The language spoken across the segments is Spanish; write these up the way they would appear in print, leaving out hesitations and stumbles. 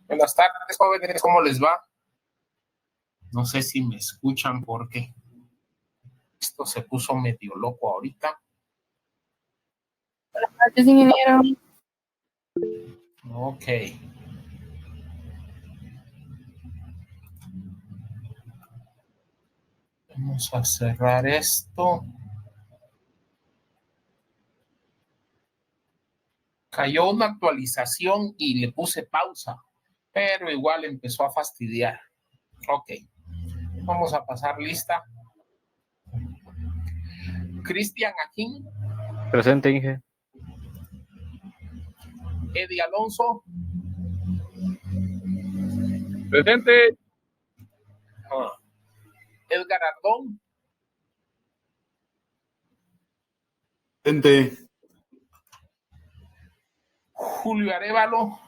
Buenas tardes, jóvenes, ¿cómo les va? No sé si me escuchan porque esto se puso medio loco ahorita. Buenas noches, ingeniero. Ok. Vamos a cerrar esto. Cayó una actualización y le puse pausa, pero igual empezó a fastidiar. Ok. Vamos a pasar lista. Cristian Ajín. Presente, Inge. Eddie Alonso. Presente. Edgar Ardón. Presente. Julio Arévalo.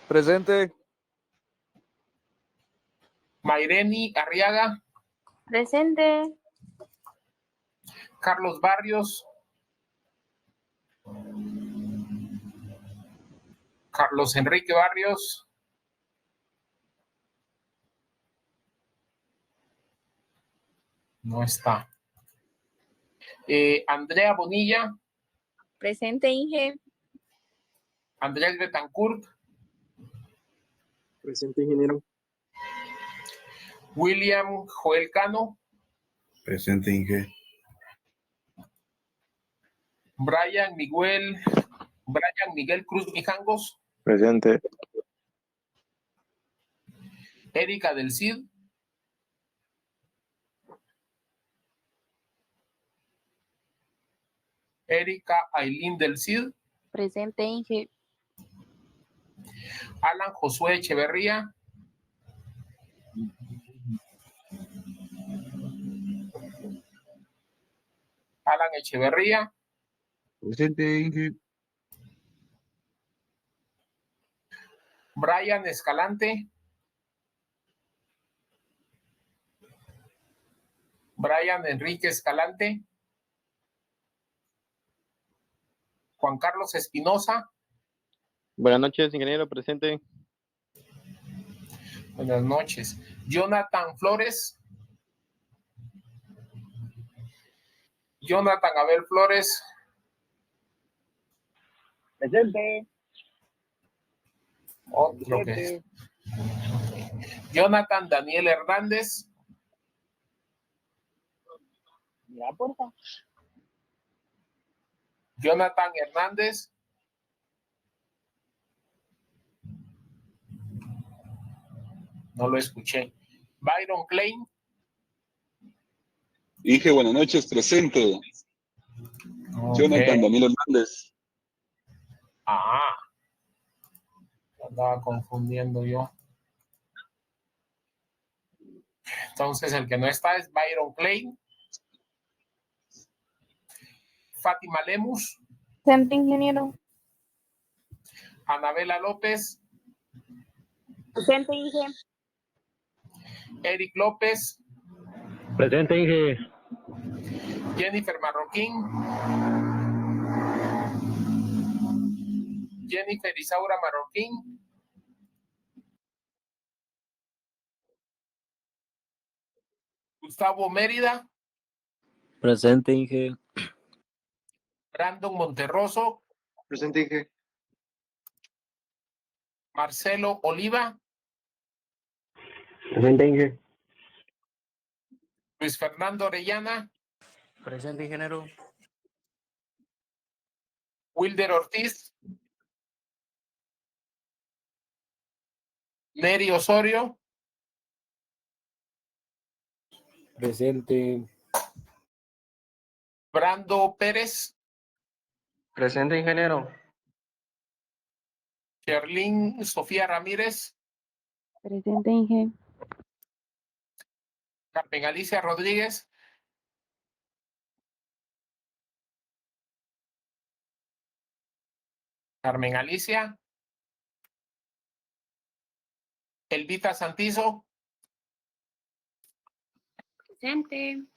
Presente. Mayreni Arriaga. Presente. Carlos Barrios. Carlos Enrique Barrios. No está. Andrea Bonilla. Presente, Inge. Andrés Betancourt. Presente, ingeniero. William Joel Cano. Presente, Inge. Brian Miguel Cruz Mijangos. Presente. Erika del Cid. Erika Ailín del Cid. Presente, Inge. Alan Josué Echeverría. Alan Echeverría. Presente, Inge. Brian Escalante. Brian Enrique Escalante. Juan Carlos Espinosa. Buenas noches, ingeniero. Presente. Buenas noches. Jonathan Flores. Jonathan Abel Flores. Presente. Otro que es. Jonathan Daniel Hernández. Ya, porfa. Jonathan Hernández. No lo escuché. Byron Klein. Inge, buenas noches, presente. Okay. Jonathan Daniel Hernández. Ah, andaba confundiendo yo. Entonces el que no está es Byron Klein. Fátima Lemus. Presente, ingeniero. Anabela López. Presente, Inge. Eric López. Presente, Inge. Jennifer Marroquín. Jennifer Isaura Marroquín. Gustavo Mérida. Presente, Inge. Brandon Monterroso. Presente, Inge. Marcelo Oliva. Presente, Inge. Luis Fernando Orellana. Presente, ingeniero. Wilder Ortiz. Neri Osorio. Presente. Brando Pérez. Presente, ingeniero. Sherlyn Sofía Ramírez. Presente, Inge. Carmen Alicia Rodríguez. Carmen Alicia. Elvita Santizo. Presente.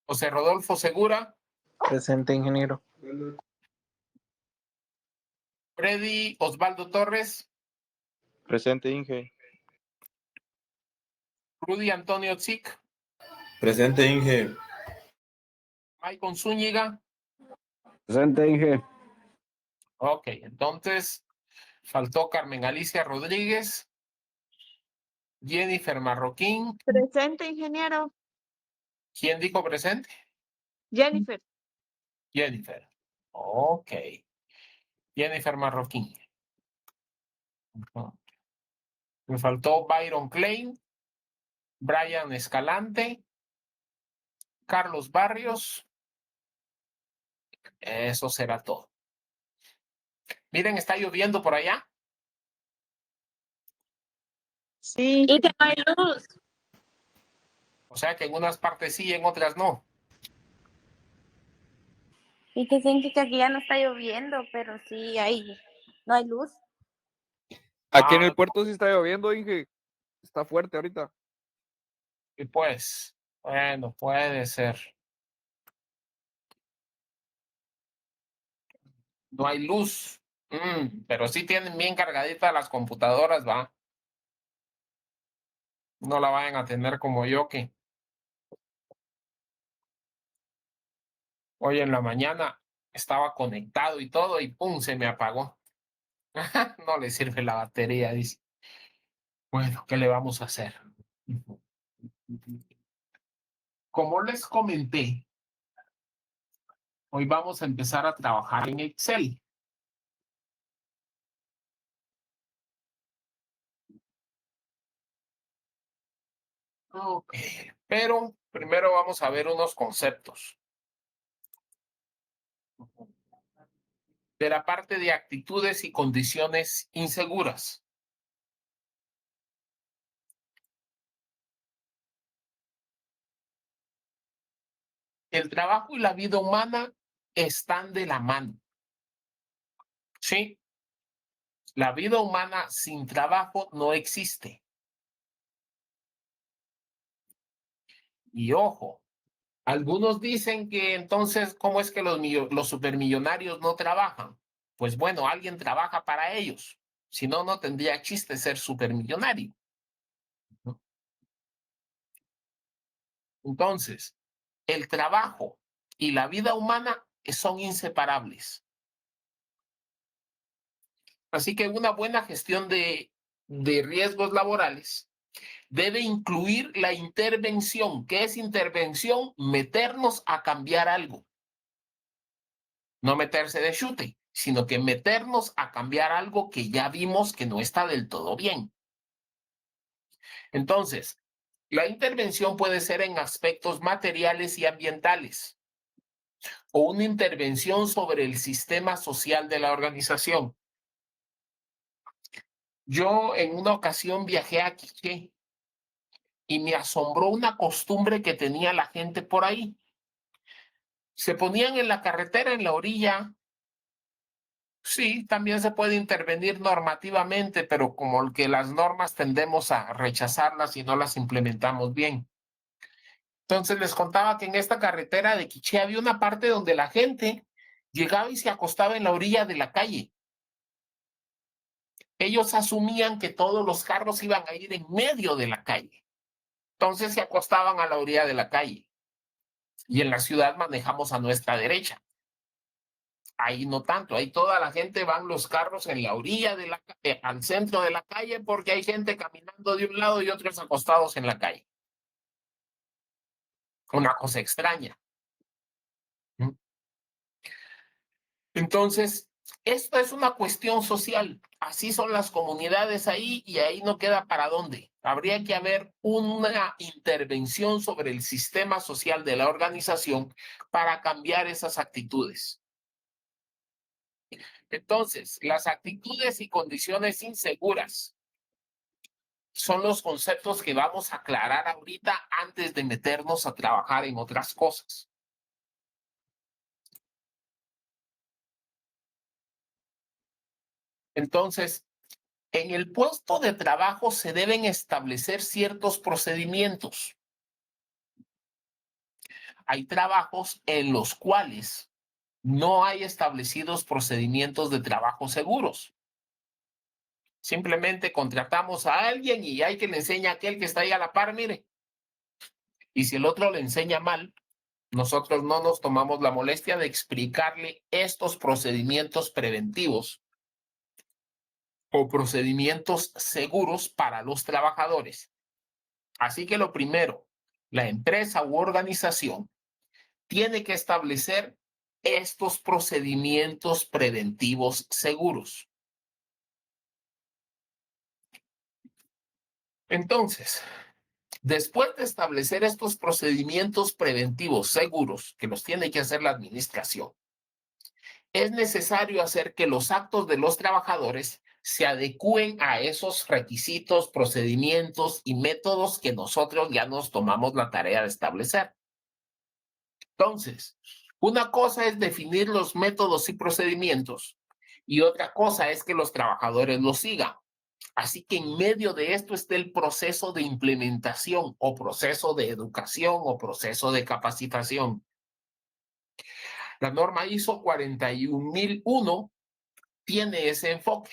José Rodolfo Segura. Presente, ingeniero. Freddy Osvaldo Torres, Presente, Inge. Rudy Antonio Tzic, Presente, Inge. Maicon Zúñiga. Presente, Inge. Ok, entonces faltó Carmen Alicia Rodríguez, Jennifer Marroquín. Presente, ingeniero. ¿Quién dijo presente? Jennifer. Jennifer. Ok. Jennifer Marroquín. Me faltó Byron Klein, Brian Escalante, Carlos Barrios. Eso será todo. Miren, está lloviendo por allá. Sí. Y que no hay luz. O sea que en unas partes sí, en otras no. Y que dicen que aquí ya no está lloviendo, pero sí no hay luz. Aquí en Ah, el puerto sí está lloviendo, Inge. Está fuerte ahorita. y pues, bueno, puede ser. No hay luz. Pero sí tienen bien cargaditas las computadoras, ¿va? No la vayan a tener como yo que hoy en la mañana estaba conectado y todo y ¡pum! Se me apagó. No le sirve la batería, dice. Bueno, ¿qué le vamos a hacer? Como les comenté, hoy vamos a empezar a trabajar en Excel. Ok, pero primero vamos a ver unos conceptos. De la parte de actitudes y condiciones inseguras. El trabajo y la vida humana están de la mano. ¿Sí? La vida humana sin trabajo no existe. Y ojo, algunos dicen que entonces, ¿cómo es que los supermillonarios no trabajan? Pues bueno, alguien trabaja para ellos. Si no, no tendría chiste ser supermillonario. Entonces, el trabajo y la vida humana son inseparables. Así que una buena gestión de riesgos laborales debe incluir la intervención. ¿Qué es intervención? Meternos a cambiar algo. No meterse de chute, sino que meternos a cambiar algo que ya vimos que no está del todo bien. Entonces, la intervención puede ser en aspectos materiales y ambientales o una intervención sobre el sistema social de la organización. Yo en una ocasión viajé a Quiché y me asombró una costumbre que tenía la gente por ahí. Se ponían en la carretera, en la orilla. Sí, también se puede intervenir normativamente, pero como que las normas tendemos a rechazarlas y no las implementamos bien. Entonces les contaba que en esta carretera de Quiché había una parte donde la gente llegaba y se acostaba en la orilla de la calle. Ellos asumían que todos los carros iban a ir en medio de la calle. Entonces se acostaban a la orilla de la calle. Y en la ciudad manejamos a nuestra derecha. Ahí no tanto, ahí toda la gente van los carros en la orilla de al centro de la calle porque hay gente caminando de un lado y otros acostados en la calle. Una cosa extraña. Entonces, esto es una cuestión social. Así son las comunidades ahí y ahí no queda para dónde. Habría que haber una intervención sobre el sistema social de la organización para cambiar esas actitudes. Entonces, las actitudes y condiciones inseguras son los conceptos que vamos a aclarar ahorita antes de meternos a trabajar en otras cosas. Entonces, en el puesto de trabajo se deben establecer ciertos procedimientos. Hay trabajos en los cuales no hay establecidos procedimientos de trabajo seguros. Simplemente contratamos a alguien y hay que le enseña a aquel que está ahí a la par, mire. Y si el otro le enseña mal, nosotros no nos tomamos la molestia de explicarle estos procedimientos preventivos o procedimientos seguros para los trabajadores. Así que lo primero, la empresa u organización tiene que establecer estos procedimientos preventivos seguros. Entonces, después de establecer estos procedimientos preventivos seguros, que los tiene que hacer la administración, es necesario hacer que los actos de los trabajadores se adecúen a esos requisitos, procedimientos y métodos que nosotros ya nos tomamos la tarea de establecer. Entonces, una cosa es definir los métodos y procedimientos y otra cosa es que los trabajadores los sigan. Así que en medio de esto está el proceso de implementación o proceso de educación o proceso de capacitación. La norma ISO 41001 tiene ese enfoque.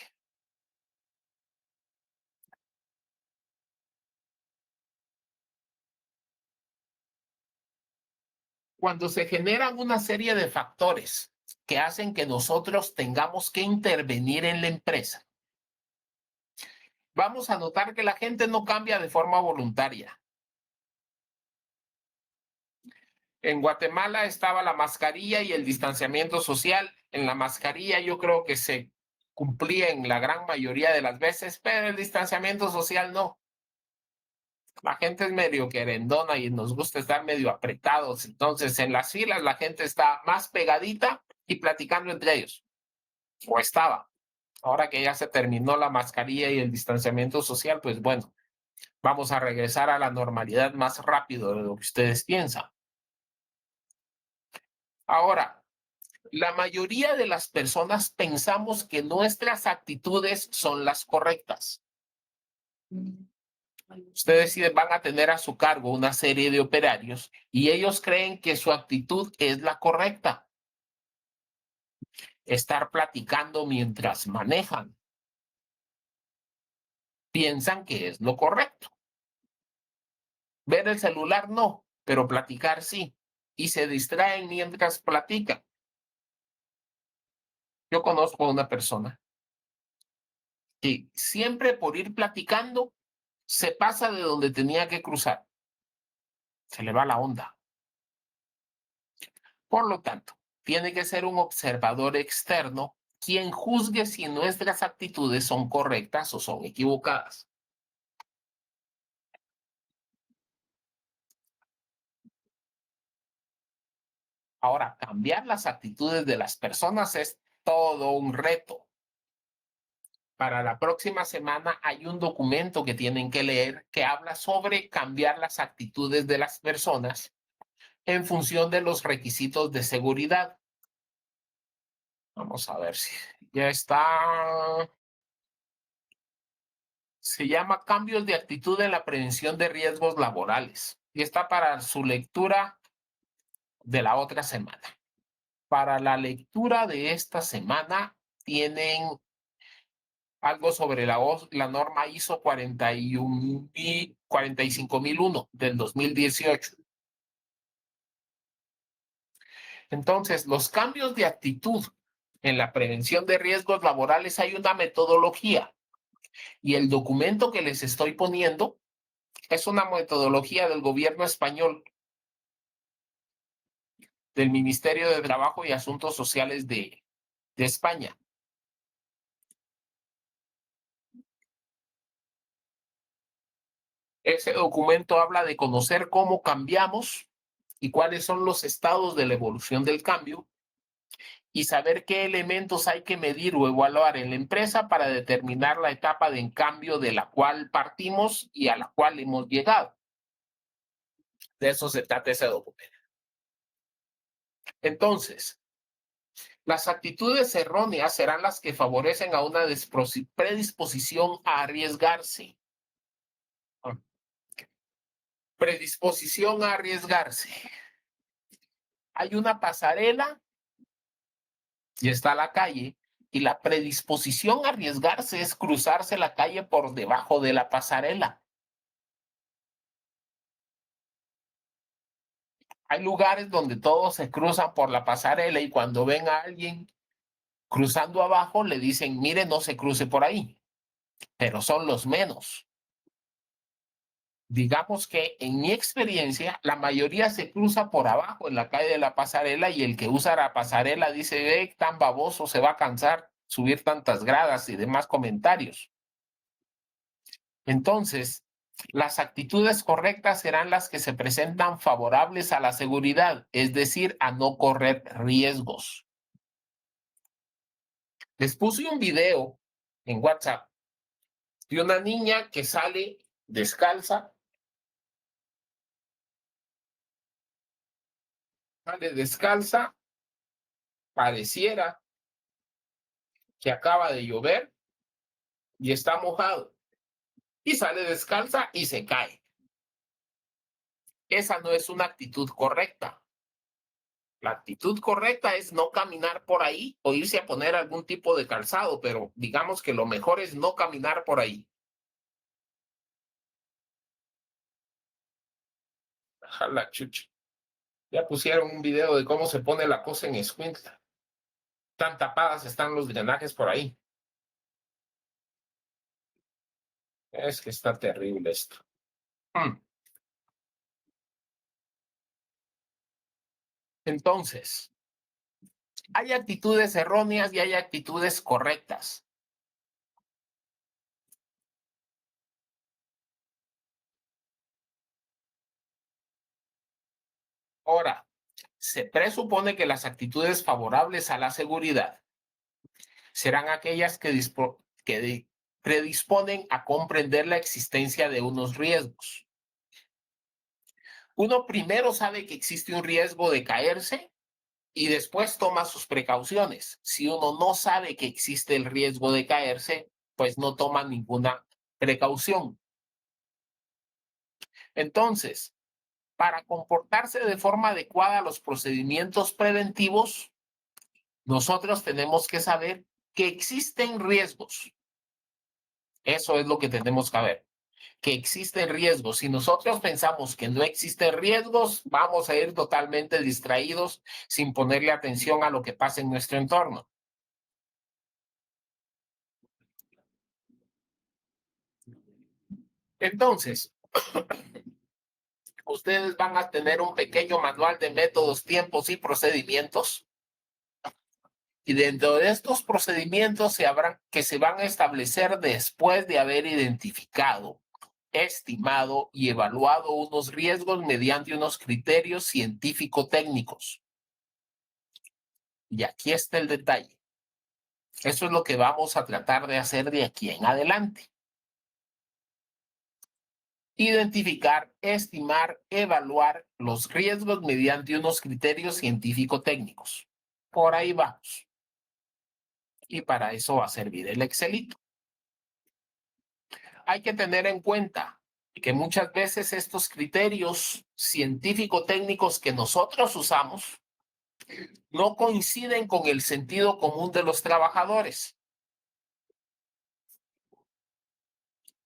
Cuando se generan una serie de factores que hacen que nosotros tengamos que intervenir en la empresa, vamos a notar que la gente no cambia de forma voluntaria. En Guatemala estaba la mascarilla y el distanciamiento social. En la mascarilla yo creo que se cumplía en la gran mayoría de las veces, pero el distanciamiento social no. La gente es medio querendona y nos gusta estar medio apretados. Entonces, en las filas la gente está más pegadita y platicando entre ellos. O estaba. Ahora que ya se terminó la mascarilla y el distanciamiento social, pues bueno, vamos a regresar a la normalidad más rápido de lo que ustedes piensan. Ahora, la mayoría de las personas pensamos que nuestras actitudes son las correctas. Ustedes van a tener a su cargo una serie de operarios y ellos creen que su actitud es la correcta. Estar platicando mientras manejan. Piensan que es lo correcto. Ver el celular no, pero platicar sí. Y se distraen mientras platican. Yo conozco a una persona que siempre por ir platicando se pasa de donde tenía que cruzar. Se le va la onda. Por lo tanto, tiene que ser un observador externo quien juzgue si nuestras actitudes son correctas o son equivocadas. Ahora, cambiar las actitudes de las personas es todo un reto. Para la próxima semana hay un documento que tienen que leer que habla sobre cambiar las actitudes de las personas en función de los requisitos de seguridad. Vamos a ver si ya está. Se llama Cambios de actitud en la prevención de riesgos laborales y está para su lectura de la otra semana. Para la lectura de esta semana tienen algo sobre la norma ISO 45001 del 2018. Entonces, los cambios de actitud en la prevención de riesgos laborales hay una metodología y el documento que les estoy poniendo es una metodología del gobierno español, del Ministerio de Trabajo y Asuntos Sociales de España. Ese documento habla de conocer cómo cambiamos y cuáles son los estados de la evolución del cambio y saber qué elementos hay que medir o evaluar en la empresa para determinar la etapa de cambio de la cual partimos y a la cual hemos llegado. De eso se trata ese documento. Entonces, las actitudes erróneas serán las que favorecen a una predisposición a arriesgarse. Predisposición a arriesgarse. Hay una pasarela y está la calle, y la predisposición a arriesgarse es cruzarse la calle por debajo de la pasarela. Hay lugares donde todos se cruzan por la pasarela y cuando ven a alguien cruzando abajo le dicen, mire, no se cruce por ahí, pero son los menos. Digamos que en mi experiencia, la mayoría se cruza por abajo en la calle de la pasarela y el que usa la pasarela dice, ve, tan baboso, se va a cansar subir tantas gradas y demás comentarios. Entonces, las actitudes correctas serán las que se presentan favorables a la seguridad, es decir, a no correr riesgos. Les puse un video en WhatsApp de una niña que sale descalza. Sale descalza, pareciera que acaba de llover y está mojado. Y sale descalza y se cae. Esa no es una actitud correcta. La actitud correcta es no caminar por ahí o irse a poner algún tipo de calzado, pero digamos que lo mejor es no caminar por ahí. Jala, chucha. Ya pusieron un video de cómo se pone la cosa en Escuintla. Tan tapadas están los drenajes por ahí. Es que está terrible esto. Entonces, hay actitudes erróneas y hay actitudes correctas. Ahora, se presupone que las actitudes favorables a la seguridad serán aquellas que predisponen a comprender la existencia de unos riesgos. Uno primero sabe que existe un riesgo de caerse y después toma sus precauciones. Si uno no sabe que existe el riesgo de caerse, pues no toma ninguna precaución. Entonces, para comportarse de forma adecuada a los procedimientos preventivos, nosotros tenemos que saber que existen riesgos. Eso es lo que tenemos que ver, que existen riesgos. Si nosotros pensamos que no existen riesgos, vamos a ir totalmente distraídos sin ponerle atención a lo que pasa en nuestro entorno. Entonces, ustedes van a tener un pequeño manual de métodos, tiempos y procedimientos. Y dentro de estos procedimientos se van a establecer después de haber identificado, estimado y evaluado unos riesgos mediante unos criterios científico-técnicos. Y aquí está el detalle. Eso es lo que vamos a tratar de hacer de aquí en adelante. Identificar, estimar, evaluar los riesgos mediante unos criterios científico-técnicos. Por ahí vamos. Y para eso va a servir el Excelito. Hay que tener en cuenta que muchas veces estos criterios científico-técnicos que nosotros usamos no coinciden con el sentido común de los trabajadores.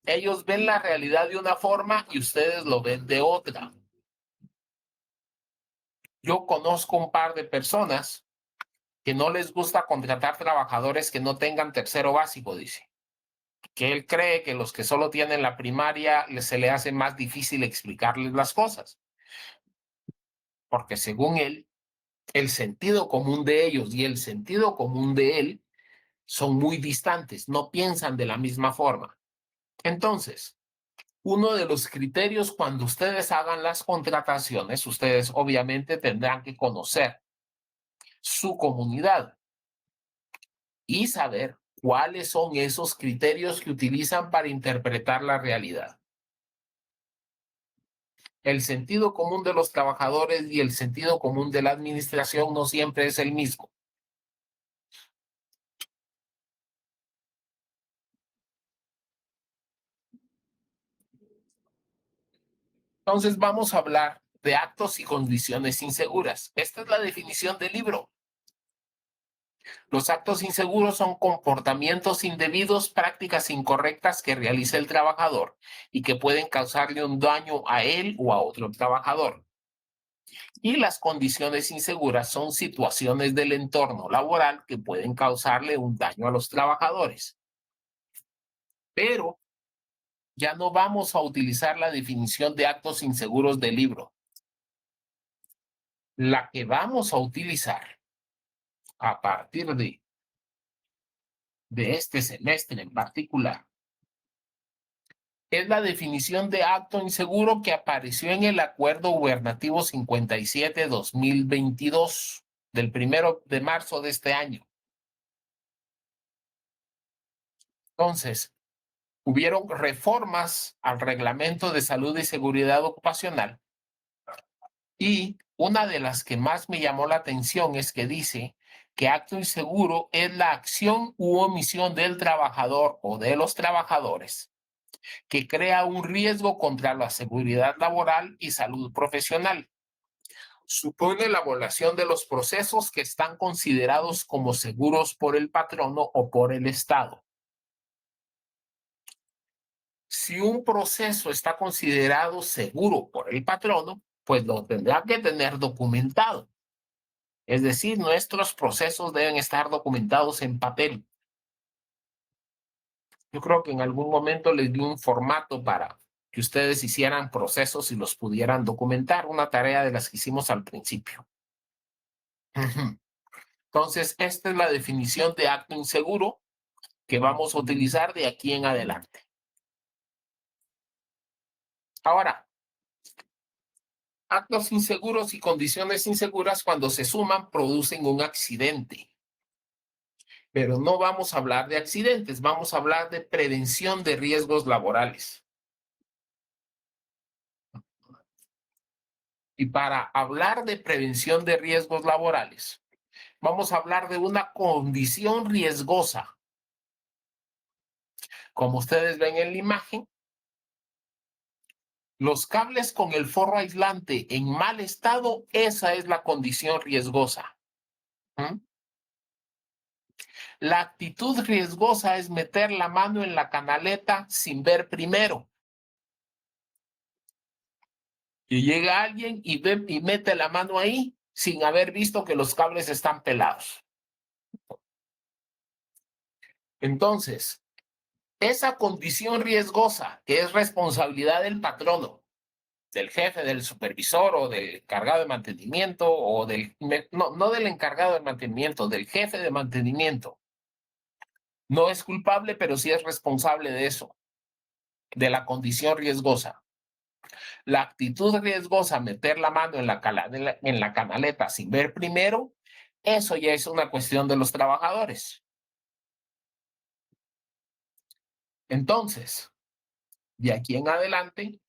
Ellos ven la realidad de una forma y ustedes lo ven de otra. Yo conozco un par de personas que no les gusta contratar trabajadores que no tengan tercero básico, dice. Que él cree que los que solo tienen la primaria se le hace más difícil explicarles las cosas. Porque según él, el sentido común de ellos y el sentido común de él son muy distantes, no piensan de la misma forma. Entonces, uno de los criterios cuando ustedes hagan las contrataciones, ustedes obviamente tendrán que conocer su comunidad y saber cuáles son esos criterios que utilizan para interpretar la realidad. El sentido común de los trabajadores y el sentido común de la administración no siempre es el mismo. Entonces vamos a hablar de actos y condiciones inseguras. Esta es la definición del libro. Los actos inseguros son comportamientos indebidos, prácticas incorrectas que realiza el trabajador y que pueden causarle un daño a él o a otro trabajador. Y las condiciones inseguras son situaciones del entorno laboral que pueden causarle un daño a los trabajadores. Pero ya no vamos a utilizar la definición de actos inseguros del libro. La que vamos a utilizar a partir de este semestre en particular es la definición de acto inseguro que apareció en el Acuerdo Gubernativo 57-2022 del 1 de marzo de este año. Entonces, hubieron reformas al Reglamento de Salud y Seguridad Ocupacional y una de las que más me llamó la atención es que dice que acto inseguro es la acción u omisión del trabajador o de los trabajadores que crea un riesgo contra la seguridad laboral y salud profesional. Supone la violación de los procesos que están considerados como seguros por el patrono o por el Estado. Si un proceso está considerado seguro por el patrono, pues lo tendrá que tener documentado. Es decir, nuestros procesos deben estar documentados en papel. Yo creo que en algún momento les di un formato para que ustedes hicieran procesos y los pudieran documentar, una tarea de las que hicimos al principio. Entonces, esta es la definición de acto inseguro que vamos a utilizar de aquí en adelante. Ahora, actos inseguros y condiciones inseguras cuando se suman producen un accidente. Pero no vamos a hablar de accidentes, vamos a hablar de prevención de riesgos laborales. Y para hablar de prevención de riesgos laborales, vamos a hablar de una condición riesgosa. Como ustedes ven en la imagen, los cables con el forro aislante en mal estado, esa es la condición riesgosa. La actitud riesgosa es meter la mano en la canaleta sin ver primero. Y llega alguien y ve y mete la mano ahí sin haber visto que los cables están pelados. Entonces, esa condición riesgosa, que es responsabilidad del patrono, del jefe, del supervisor o del encargado de mantenimiento o no del encargado de mantenimiento, del jefe de mantenimiento, no es culpable, pero sí es responsable de eso, de la condición riesgosa. La actitud riesgosa, meter la mano en la canaleta sin ver primero, eso ya es una cuestión de los trabajadores. Entonces, de aquí en adelante,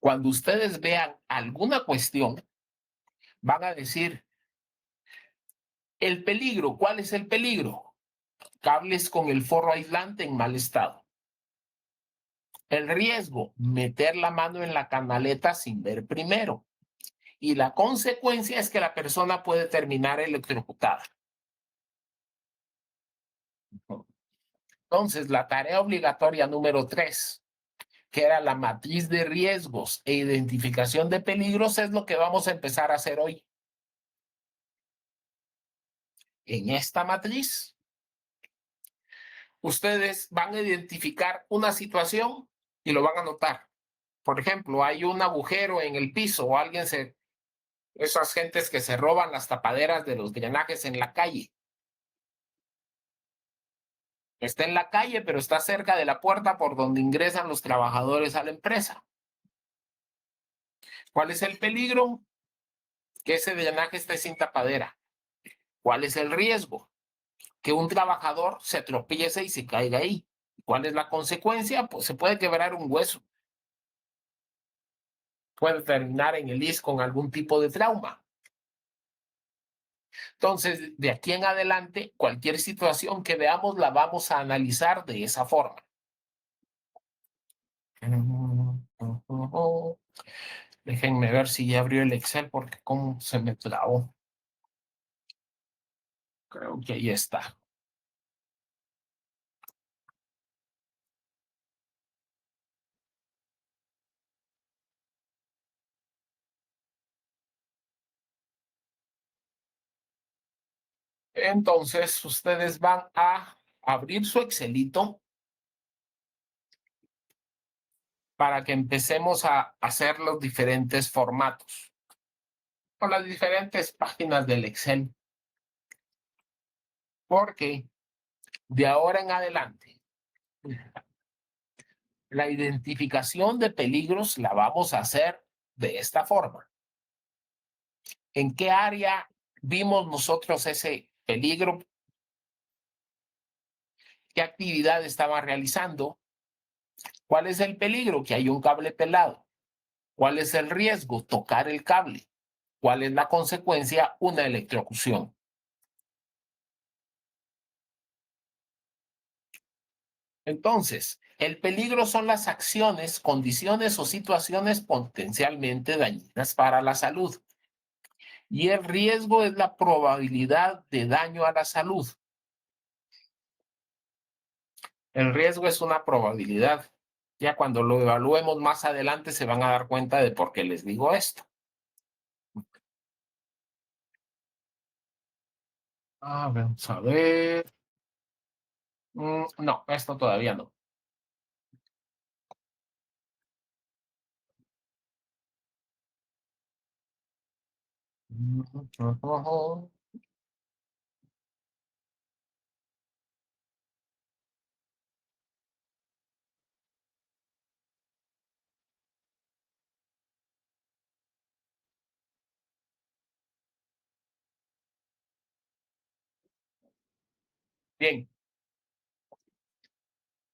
cuando ustedes vean alguna cuestión, van a decir, el peligro, ¿cuál es el peligro? Cables con el forro aislante en mal estado. El riesgo, meter la mano en la canaleta sin ver primero. Y la consecuencia es que la persona puede terminar electrocutada. Entonces, la tarea obligatoria número 3, que era la matriz de riesgos e identificación de peligros, es lo que vamos a empezar a hacer hoy. En esta matriz, ustedes van a identificar una situación y lo van a anotar. Por ejemplo, hay un agujero en el piso o esas gentes que se roban las tapaderas de los drenajes en la calle. Está en la calle, pero está cerca de la puerta por donde ingresan los trabajadores a la empresa. ¿Cuál es el peligro? Que ese drenaje esté sin tapadera. ¿Cuál es el riesgo? Que un trabajador se tropiece y se caiga ahí. ¿Cuál es la consecuencia? Pues se puede quebrar un hueso. Puede terminar en el ISSSTE con algún tipo de trauma. Entonces, de aquí en adelante, cualquier situación que veamos la vamos a analizar de esa forma. Déjenme ver si ya abrió el Excel porque cómo se me trabó. Creo que ahí está. Entonces, ustedes van a abrir su Excelito para que empecemos a hacer los diferentes formatos o las diferentes páginas del Excel. Porque de ahora en adelante, la identificación de peligros la vamos a hacer de esta forma. ¿En qué área vimos nosotros ese peligro? ¿Qué actividad estaba realizando? ¿Cuál es el peligro? Que hay un cable pelado. ¿Cuál es el riesgo? Tocar el cable. ¿Cuál es la consecuencia? Una electrocución. Entonces, el peligro son las acciones, condiciones o situaciones potencialmente dañinas para la salud. Y el riesgo es la probabilidad de daño a la salud. El riesgo es una probabilidad. Ya cuando lo evaluemos más adelante se van a dar cuenta de por qué les digo esto. Vamos a ver. No, esto todavía no. Bien.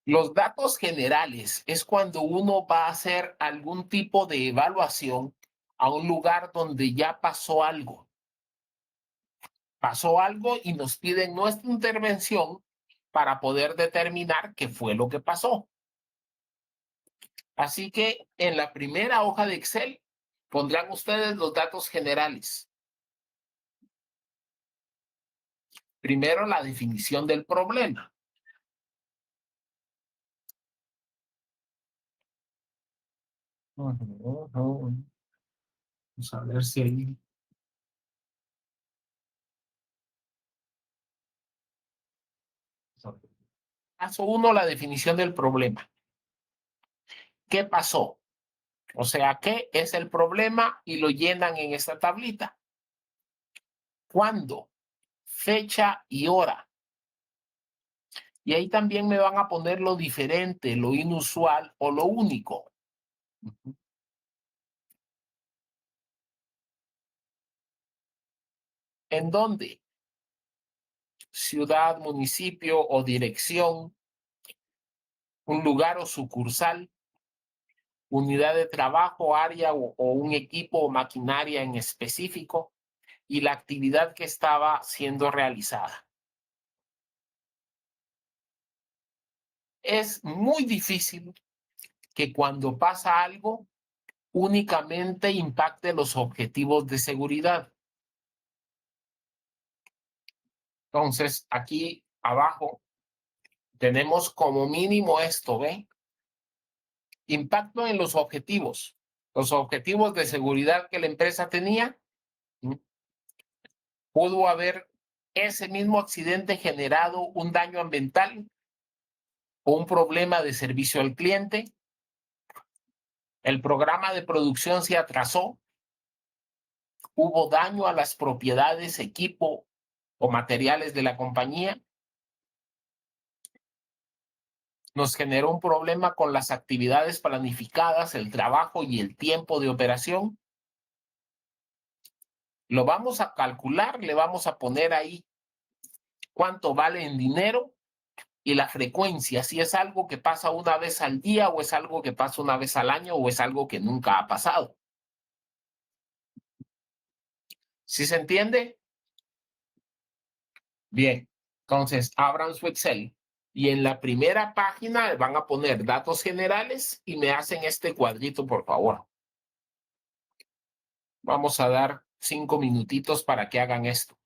Los datos generales es cuando uno va a hacer algún tipo de evaluación a un lugar donde ya pasó algo. Pasó algo y nos piden nuestra intervención para poder determinar qué fue lo que pasó. Así que en la primera hoja de Excel pondrán ustedes los datos generales. Primero, la definición del problema. Vamos a ver si hay... Paso 1, la definición del problema. ¿Qué pasó? O sea, ¿qué es el problema? Y lo llenan en esta tablita. ¿Cuándo? Fecha y hora. Y ahí también me van a poner lo diferente, lo inusual o lo único. ¿En dónde? Ciudad, municipio o dirección, un lugar o sucursal, unidad de trabajo, área o un equipo o maquinaria en específico y la actividad que estaba siendo realizada. Es muy difícil que cuando pasa algo únicamente impacte los objetivos de seguridad. Entonces, aquí abajo tenemos como mínimo esto, ¿ve? Impacto en los objetivos de seguridad que la empresa tenía. Pudo haber ese mismo accidente generado un daño ambiental o un problema de servicio al cliente. El programa de producción se atrasó. Hubo daño a las propiedades, equipo o materiales de la compañía. Nos generó un problema con las actividades planificadas, el trabajo y el tiempo de operación. Lo vamos a calcular, le vamos a poner ahí cuánto vale en dinero y la frecuencia, si es algo que pasa una vez al día o es algo que pasa una vez al año o es algo que nunca ha pasado. ¿Sí se entiende? Bien, entonces abran su Excel y en la primera página van a poner datos generales y me hacen este cuadrito, por favor. Vamos a dar 5 minutitos para que hagan esto.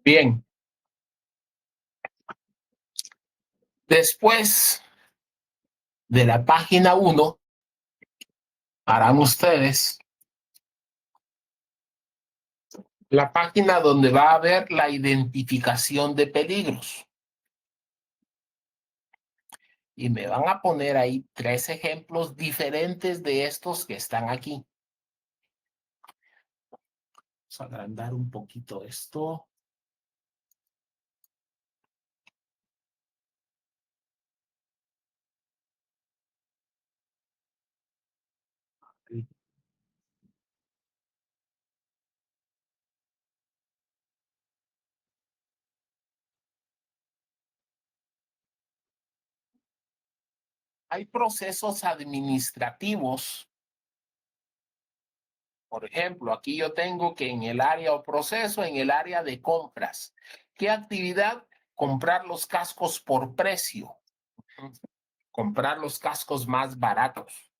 Bien. Después de la página 1, harán ustedes la página donde va a haber la identificación de peligros. Y me van a poner ahí 3 ejemplos diferentes de estos que están aquí. Vamos a agrandar un poquito esto. Hay procesos administrativos. Por ejemplo, aquí yo tengo que en el área o proceso, en el área de compras. ¿Qué actividad? Comprar los cascos por precio. Comprar los cascos más baratos.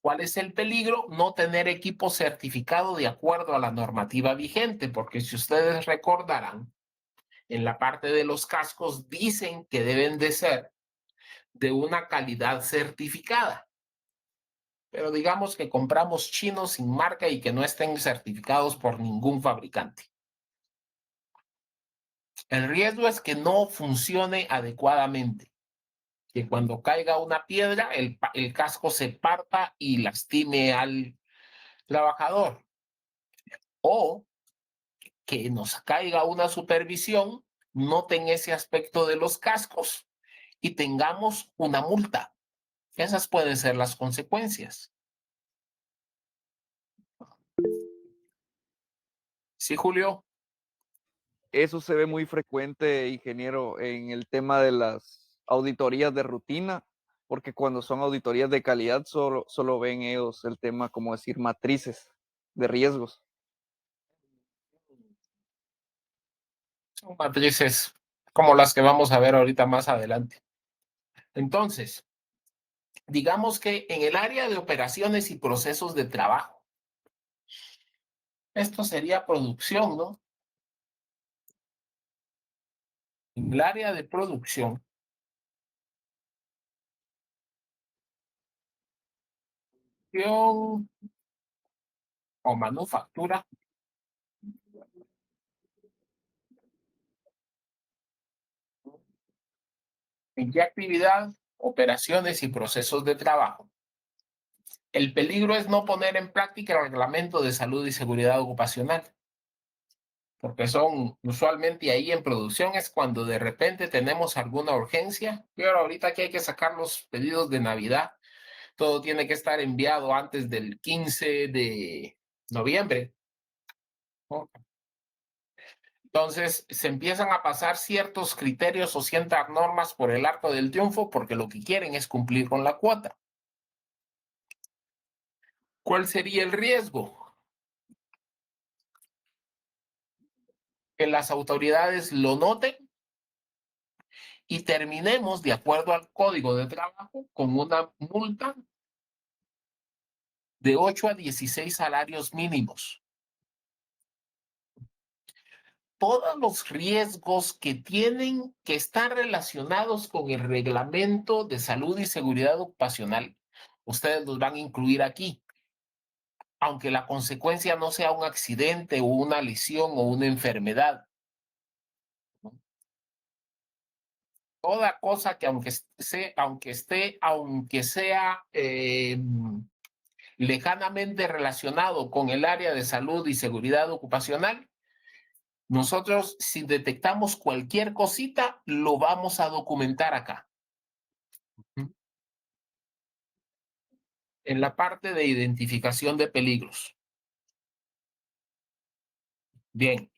¿Cuál es el peligro? No tener equipo certificado de acuerdo a la normativa vigente, porque si ustedes recordarán, en la parte de los cascos dicen que deben de ser de una calidad certificada. Pero digamos que compramos chinos sin marca y que no estén certificados por ningún fabricante. El riesgo es que no funcione adecuadamente, que cuando caiga una piedra, el casco se parta y lastime al trabajador. O que nos caiga una supervisión, noten ese aspecto de los cascos y tengamos una multa. Esas pueden ser las consecuencias. ¿Sí, Julio? Eso se ve muy frecuente, ingeniero, en el tema de las auditorías de rutina, porque cuando son auditorías de calidad solo ven ellos el tema, como decir, matrices de riesgos. Son matrices como las que vamos a ver ahorita más adelante. Entonces, digamos que en el área de operaciones y procesos de trabajo, esto sería producción, ¿no? En el área de producción, o manufactura, ¿en qué actividad? Operaciones y procesos de trabajo. El peligro es no poner en práctica el reglamento de salud y seguridad ocupacional, porque son usualmente ahí en producción es cuando de repente tenemos alguna urgencia. Pero ahorita que hay que sacar los pedidos de Navidad, todo tiene que estar enviado antes del 15 de noviembre. ¿No? Entonces se empiezan a pasar ciertos criterios o ciertas normas por el arco del triunfo porque lo que quieren es cumplir con la cuota. ¿Cuál sería el riesgo? Que las autoridades lo noten y terminemos, de acuerdo al Código de Trabajo, con una multa de 8 a 16 salarios mínimos. Todos los riesgos que tienen que estar relacionados con el reglamento de salud y seguridad ocupacional, ustedes los van a incluir aquí. Aunque la consecuencia no sea un accidente o una lesión o una enfermedad. Toda cosa que aunque sea lejanamente relacionado con el área de salud y seguridad ocupacional, nosotros si detectamos cualquier cosita, lo vamos a documentar acá. En la parte de identificación de peligros. Bien.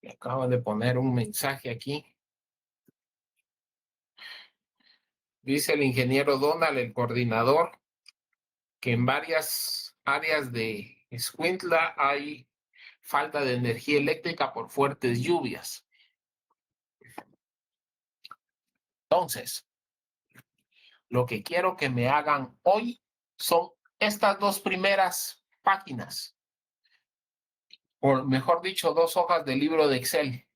Me acabo de poner un mensaje aquí. Dice el ingeniero Donald, el coordinador, que en varias áreas de Escuintla hay falta de energía eléctrica por fuertes lluvias. Entonces, lo que quiero que me hagan hoy son estas 2 primeras páginas. o mejor dicho, 2 hojas del libro de Excel.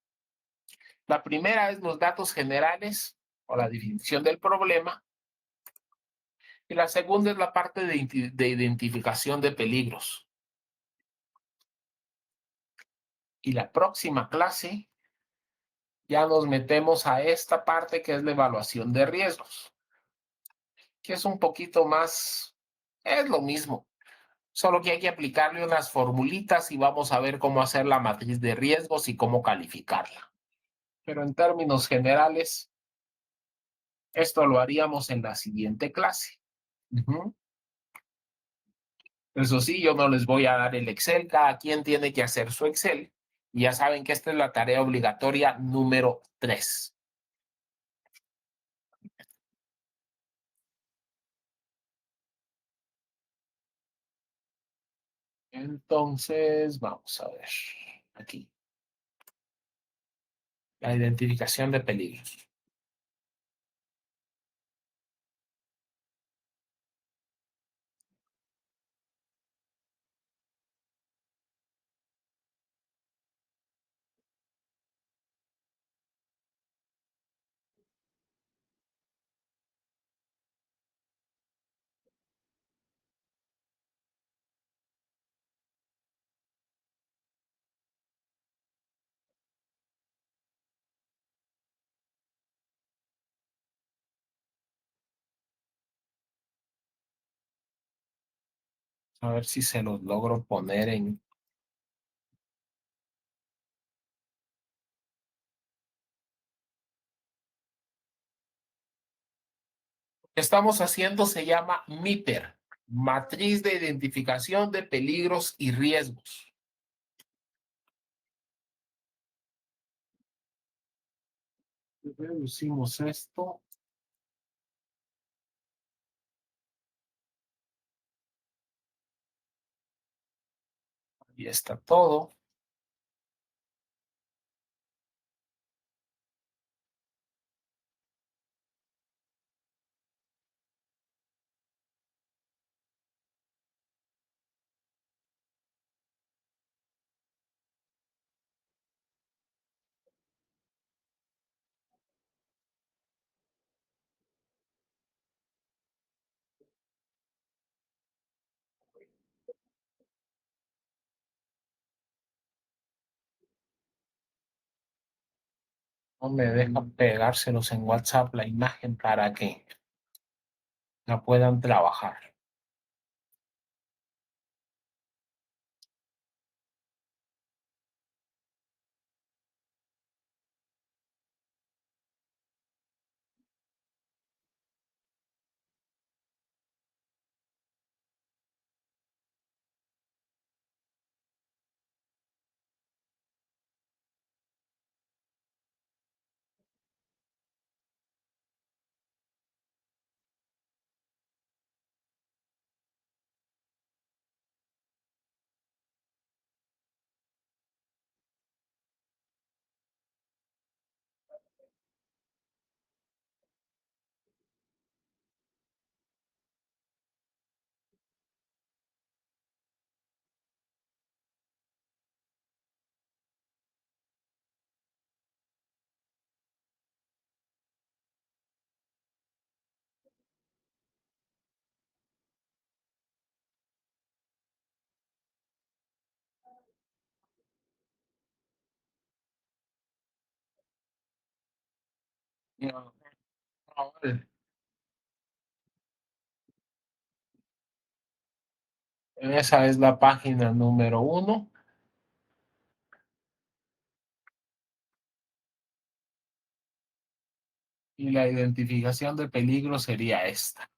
La primera es los datos generales o la definición del problema. Y la segunda es la parte de identificación de peligros. Y la próxima clase ya nos metemos a esta parte que es la evaluación de riesgos, que es un poquito más, es lo mismo, solo que hay que aplicarle unas formulitas y vamos a ver cómo hacer la matriz de riesgos y cómo calificarla. Pero en términos generales, esto lo haríamos en la siguiente clase. Eso sí, yo no les voy a dar el Excel, cada quien tiene que hacer su Excel. Y ya saben que esta es la tarea obligatoria número 3. Entonces, vamos a ver aquí. La identificación de peligros. A ver si se los logro poner en... Lo que estamos haciendo se llama MIPER, Matriz de Identificación de Peligros y Riesgos. Reducimos esto. Ahí está todo. No me dejan pegárselos en WhatsApp la imagen para que la puedan trabajar. No, no, vale. Esa es la página número 1. Y la identificación de peligro sería esta.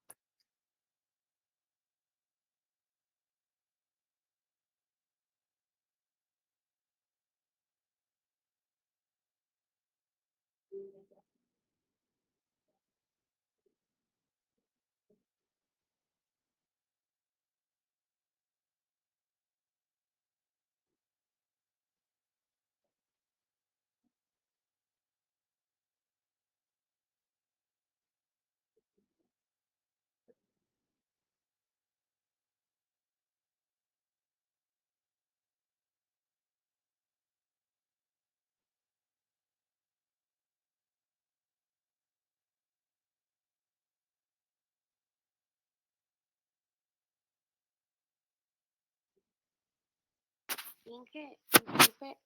Inge, disculpe,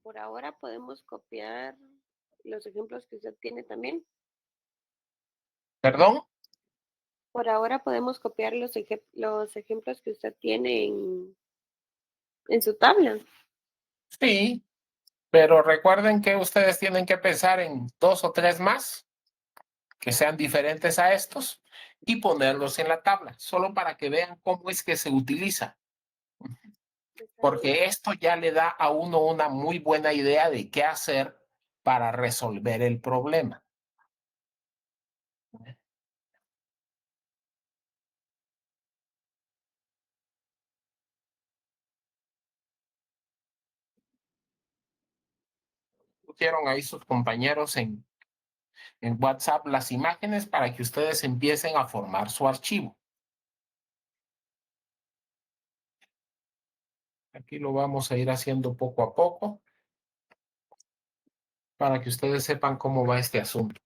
por ahora podemos copiar los ejemplos que usted tiene también. ¿Perdón? Por ahora podemos copiar los ejemplos que usted tiene en su tabla. Sí, pero recuerden que ustedes tienen que pensar en 2 o 3 más que sean diferentes a estos y ponerlos en la tabla, solo para que vean cómo es que se utiliza. Porque esto ya le da a uno una muy buena idea de qué hacer para resolver el problema. Pusieron ahí sus compañeros en WhatsApp las imágenes para que ustedes empiecen a formar su archivo. Aquí lo vamos a ir haciendo poco a poco para que ustedes sepan cómo va este asunto.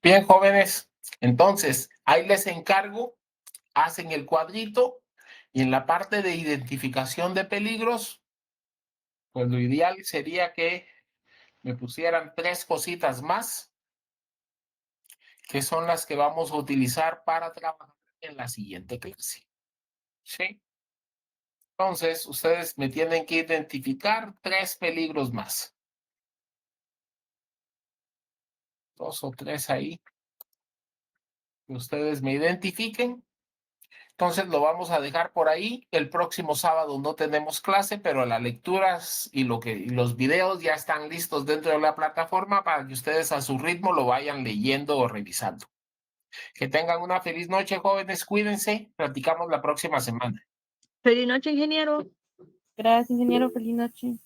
Bien, jóvenes, entonces ahí les encargo, hacen el cuadrito y en la parte de identificación de peligros, pues lo ideal sería que me pusieran 3 cositas más, que son las que vamos a utilizar para trabajar en la siguiente clase. ¿Sí? Entonces, ustedes me tienen que identificar 3 peligros más. 2 o 3 ahí. Que ustedes me identifiquen. Entonces lo vamos a dejar por ahí. El próximo sábado no tenemos clase, pero las lecturas y los videos ya están listos dentro de la plataforma para que ustedes a su ritmo lo vayan leyendo o revisando. Que tengan una feliz noche, jóvenes. Cuídense. Platicamos la próxima semana. Feliz noche, ingeniero. Gracias, ingeniero. Feliz noche.